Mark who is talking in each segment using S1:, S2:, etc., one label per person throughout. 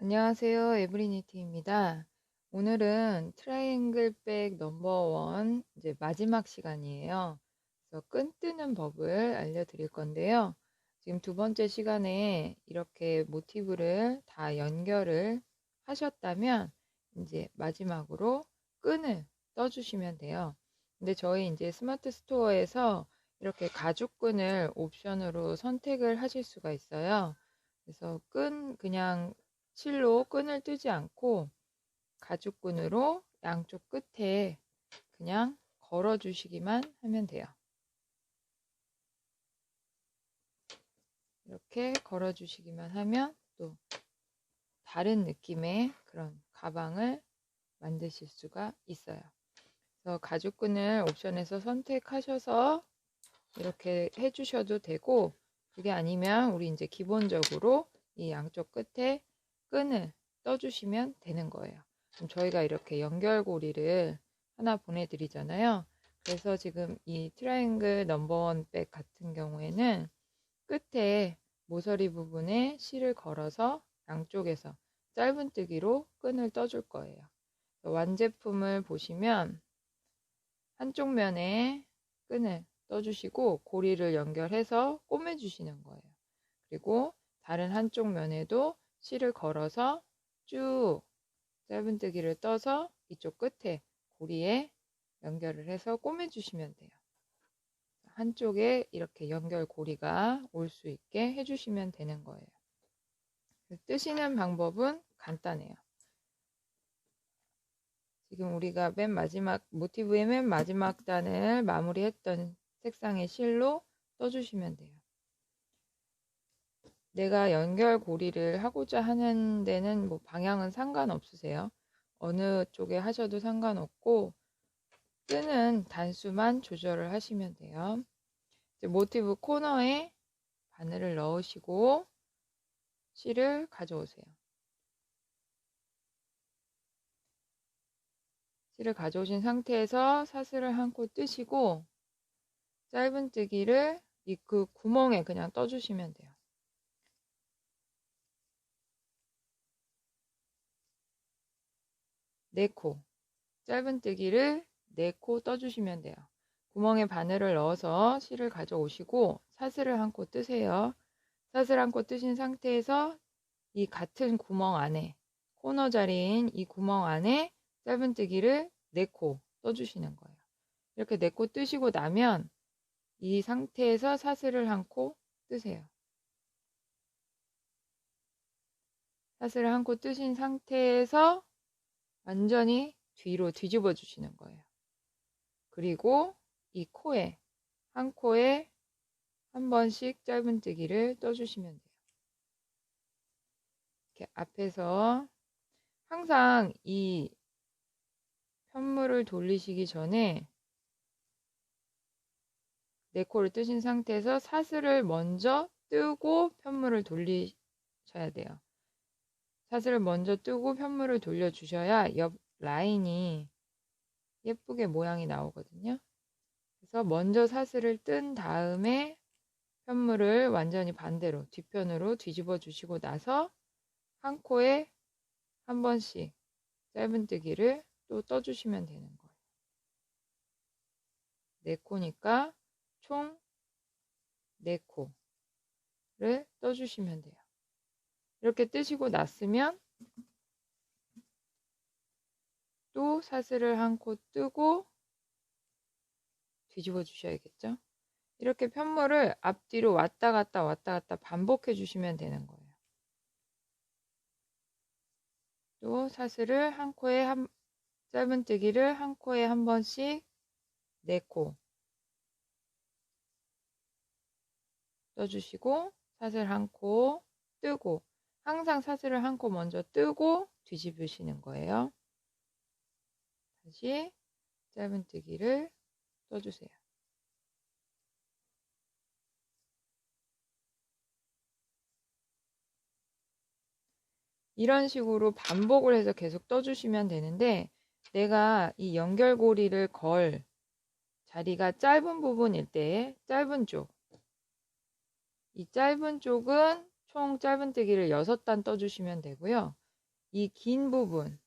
S1: 안녕하세요. 에브리니티입니다. 오늘은 트라이앵글 백 넘버 1 이제 마지막 시간이에요. 그래서 끈 뜨는 법을 알려드릴 건데요. 지금 두 번째 시간에 이렇게 모티브를 다 연결을 하셨다면 이제 마지막으로 끈을 떠주시면 돼요. 근데 저희 이제 스마트 스토어에서 이렇게 가죽끈을 옵션으로 선택을 하실 수가 있어요. 그래서 그냥 실로 끈을 뜨지 않고 가죽끈으로 양쪽 끝에 그냥 걸어 주시기만 하면 돼요. 이렇게 걸어 주시기만 하면 또 다른 느낌의 그런 가방을 만드실 수가 있어요. 그래서 가죽끈을 옵션에서 선택하셔서 이렇게 해주셔도 되고, 그게 아니면 우리 이제 기본적으로 이 양쪽 끝에 끈을 떠주시면 되는 거예요. 그럼 저희가 이렇게 연결고리를 하나 보내드리잖아요. 그래서 지금 이 트라이앵글 넘버 1 백 같은 경우에는 끝에 모서리 부분에 실을 걸어서 양쪽에서 짧은뜨기로 끈을 떠줄 거예요. 완제품을 보시면 한쪽 면에 끈을 떠주시고 고리를 연결해서 꼬매주시는 거예요. 그리고 다른 한쪽 면에도 실을 걸어서 쭉 짧은뜨기를 떠서 이쪽 끝에 고리에 연결을 해서 꼬매주시면 돼요. 한쪽에 이렇게 연결 고리가 올 수 있게 해주시면 되는 거예요. 뜨시는 방법은 간단해요. 지금 우리가 맨 마지막 모티브의 맨 마지막 단을 마무리했던 색상의 실로 떠주시면 돼요. 내가 연결 고리를 하고자 하는 데는 뭐 방향은 상관없으세요. 어느 쪽에 하셔도 상관없고 끈은 단수만 조절을 하시면 돼요. 이제 모티브 코너에 바늘을 넣으시고 실을 가져오세요. 실을 가져오신 상태에서 사슬을 한 코 뜨시고 짧은뜨기를 그 구멍에 그냥 떠주시면 돼요. 네 코, 짧은뜨기를 4코 떠주시면 돼요. 구멍에 바늘을 넣어서 실을 가져오시고 사슬을 한 코 뜨세요. 사슬 한 코 뜨신 상태에서 이 같은 구멍 안에 코너 자리인 이 구멍 안에 짧은뜨기를 4코 떠주시는 거예요. 이렇게 4코 뜨시고 나면 이 상태에서 사슬을 한 코 뜨세요. 사슬을 한 코 뜨신 상태에서 완전히 뒤로 뒤집어 주시는 거예요. 그리고 이 코에 한 코에 한 번씩 짧은뜨기를 떠주시면 돼요. 이렇게 앞에서 항상 이 편물을 돌리시기 전에 4코를 뜨신 상태에서 사슬을 먼저 뜨고 편물을 돌리셔야 돼요. 사슬을 먼저 뜨고 편물을 돌려주셔야 옆 라인이 예쁘게 모양이 나오거든요. 그래서 먼저 사슬을 뜬 다음에 편물을 완전히 반대로 뒤편으로 뒤집어 주시고 나서 한 코에 한 번씩 짧은뜨기를 또 떠주시면 되는 거예요. 4코니까 총 4코를 떠주시면 돼요. 이렇게 뜨시고 났으면 또 사슬을 한 코 뜨고 뒤집어 주셔야겠죠. 이렇게 편물을 앞뒤로 왔다 갔다 반복해 주시면 되는 거예요. 또 사슬을 한 코에 짧은뜨기를 한 코에 한 번씩 4코 떠주시고 사슬 한 코 뜨고 항상 사슬을 한 코 먼저 뜨고 뒤집으시는 거예요. 다시 짧은뜨기를 떠주세요. 이런 식으로 반복을 해서 계속 떠주시면 되는데 내가 이 연결고리를 걸 자리가 짧은 부분일 때 짧은 쪽, 이 짧은 쪽은 총 짧은뜨기를 6단 떠주시면 되고요. 이 긴 부분,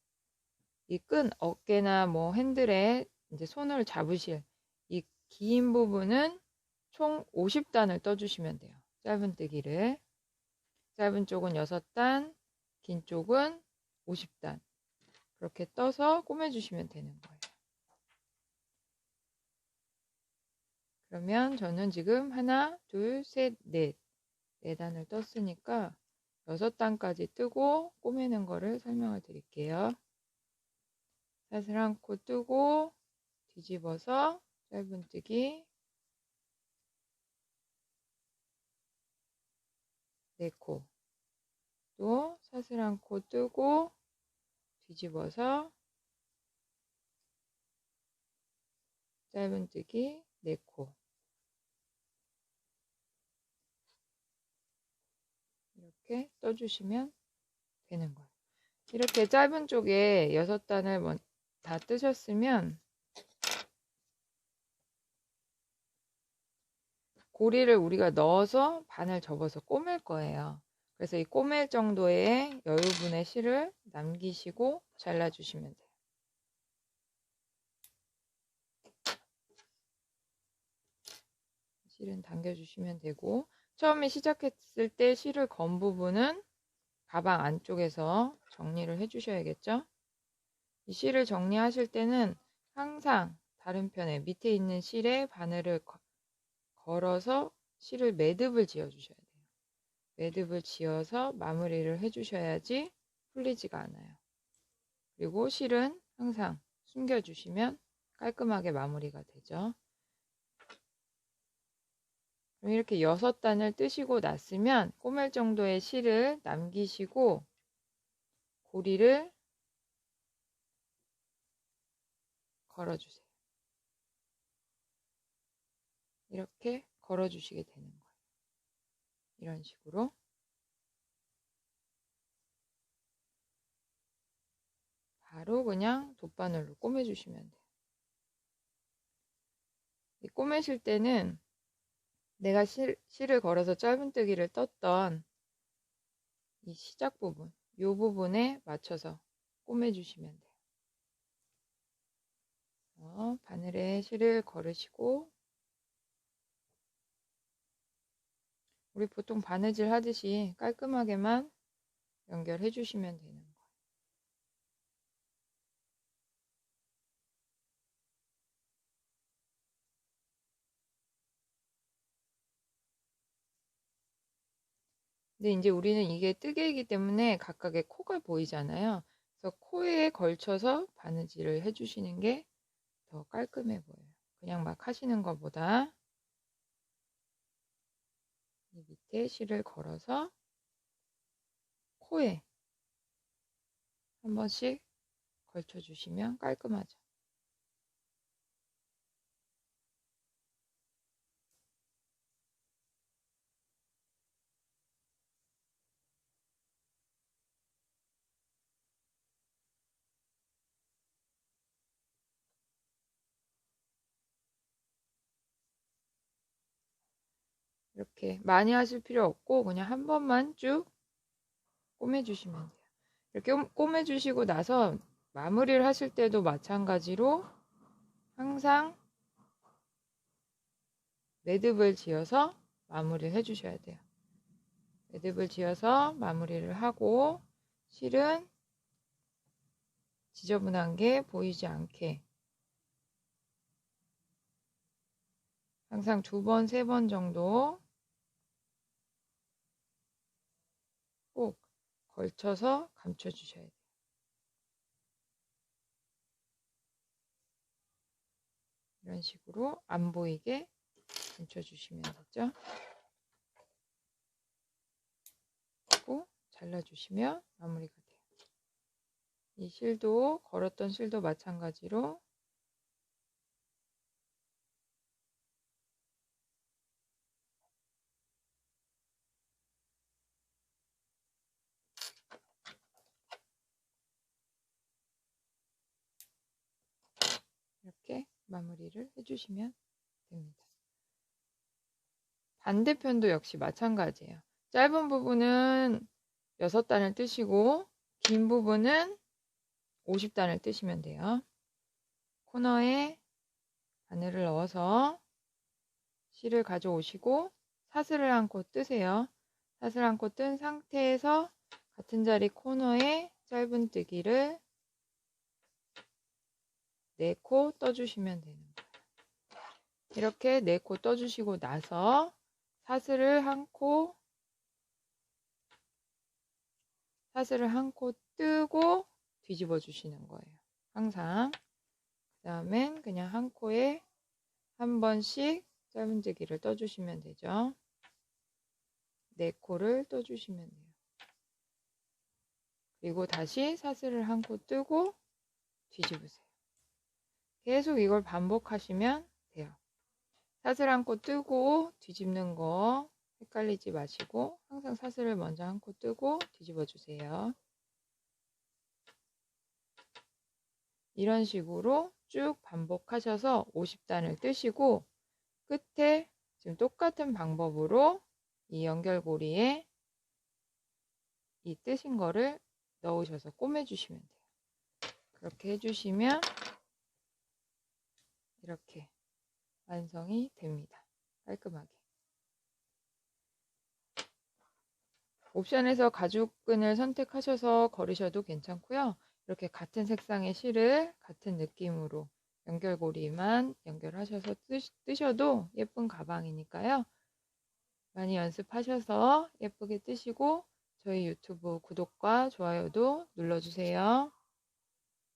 S1: 이 끈, 어깨나 뭐 핸들에 이제 손을 잡으실 이 긴 부분은 총 50단을 떠주시면 돼요. 짧은뜨기를. 짧은 쪽은 6단, 긴 쪽은 50단. 그렇게 떠서 꼬매주시면 되는 거예요. 그러면 저는 지금 하나, 둘, 셋, 넷, 4단을 떴으니까 6단까지 뜨고 꼬매는 거를 설명을 드릴게요. 사슬 한 코 뜨고 뒤집어서 짧은뜨기 4코, 또 사슬 한 코 뜨고 뒤집어서 짧은뜨기 4코, 이렇게 떠주시면 되는 거예요. 이렇게 짧은 쪽에 6단을 다 뜨셨으면 고리를 우리가 넣어서 바늘 접어서 꼬맬 거예요. 그래서 이 꼬맬 정도의 여유분의 실을 남기시고 잘라주시면 돼요. 실은 당겨주시면 되고, 처음에 시작했을 때 실을 건 부분은 가방 안쪽에서 정리를 해주셔야겠죠? 이 실을 정리하실 때는 항상 다른 편에 밑에 있는 실에 바늘을 걸어서 실을 매듭을 지어 주셔야 돼요. 매듭을 지어서 마무리를 해주셔야지 풀리지가 않아요. 그리고 실은 항상 숨겨주시면 깔끔하게 마무리가 되죠. 그럼 이렇게 6단을 뜨시고 났으면 꼬맬 정도의 실을 남기시고 고리를 걸어주세요. 이렇게 걸어주시게 되는 거예요. 이런 식으로. 바로 그냥 돗바늘로 꼬매주시면 돼요. 꼬매실 때는 내가 실을 걸어서 짧은뜨기를 떴던 이 시작 부분, 이 부분에 맞춰서 꼬매주시면 돼요. 바늘에 실을 걸으시고, 우리 보통 바느질 하듯이 깔끔하게만 연결해 주시면 되는 거예요. 근데 이제 우리는 이게 뜨개이기 때문에 각각의 코가 보이잖아요. 그래서 코에 걸쳐서 바느질을 해주시는 게 더 깔끔해 보여요. 그냥 막 하시는 것보다 이 밑에 실을 걸어서 코에 한 번씩 걸쳐주시면 깔끔하죠. 이렇게 많이 하실 필요 없고 그냥 한 번만 쭉 꼬매주시면 돼요. 이렇게 꼬매주시고 나서 마무리를 하실 때도 마찬가지로 항상 매듭을 지어서 마무리를 해주셔야 돼요. 매듭을 지어서 마무리를 하고 실은 지저분한 게 보이지 않게 항상 2번, 3번 정도 꼭 걸쳐서 감춰주셔야 돼요. 이런 식으로 안 보이게 감춰주시면 되죠. 그리고 잘라주시면 마무리가 돼요. 이 실도 걸었던 실도 마찬가지로 이렇게 마무리를 해주시면 됩니다. 반대편도 역시 마찬가지예요. 짧은 부분은 6단을 뜨시고 긴 부분은 50단을 뜨시면 돼요. 코너에 바늘을 넣어서 실을 가져오시고 사슬을 한 코 뜨세요. 사슬 한 코 뜬 상태에서 같은 자리 코너에 짧은뜨기를 4코 떠주시면 되는 거예요. 이렇게 4코 떠주시고 나서 사슬을 한 코 뜨고 뒤집어 주시는 거예요. 항상. 그 다음엔 그냥 한 코에 한 번씩 짧은뜨기를 떠주시면 되죠. 4코를 떠주시면 돼요. 그리고 다시 사슬을 한 코 뜨고 뒤집으세요. 계속 이걸 반복하시면 돼요. 사슬 한 코 뜨고 뒤집는 거 헷갈리지 마시고 항상 사슬을 먼저 한 코 뜨고 뒤집어 주세요. 이런 식으로 쭉 반복하셔서 50단을 뜨시고 끝에 지금 똑같은 방법으로 이 연결고리에 이 뜨신 거를 넣으셔서 꼬매주시면 돼요. 그렇게 해주시면 이렇게 완성이 됩니다. 깔끔하게. 옵션에서 가죽끈을 선택하셔서 걸으셔도 괜찮고요. 이렇게 같은 색상의 실을 같은 느낌으로 연결고리만 연결하셔서 뜨셔도 예쁜 가방이니까요. 많이 연습하셔서 예쁘게 뜨시고 저희 유튜브 구독과 좋아요도 눌러주세요.